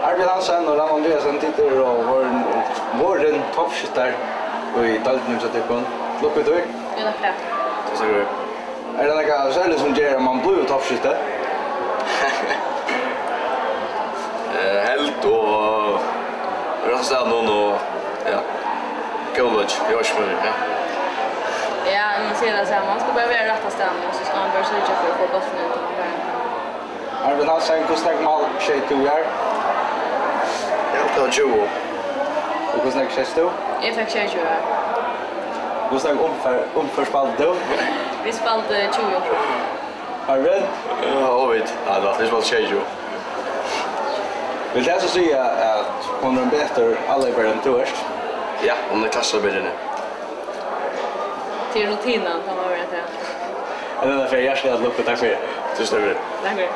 Arvid Hansen och Ramon Andreasen tittar och våren toppskyttar i Dalton så det kon. Look ut. Ja, det är Så säger du. Är det några särskilt som gör man blir toppskytte? Helt och rasta någon och ja. College, jag smör ja. Ja, man ser det så här, man ska bara vara rätta ställen och så ska man börja söka för att få bort från det. Arvid Hansen kostar mal 22 år. Ja, på Joe. Och kostar 22. Jag fick 20 år. Kostar omförspalt då. Vi spelade 20 år. Arvid? Ja, vet. Ja, det är väl Chejo. Vill det så säga att hon är bättre alla är än Torst? Ja, hon är klassad bättre nu. Till rutinen kan man väl säga. Eller därför jag ska lukta tack för det. Just det. Tack för det.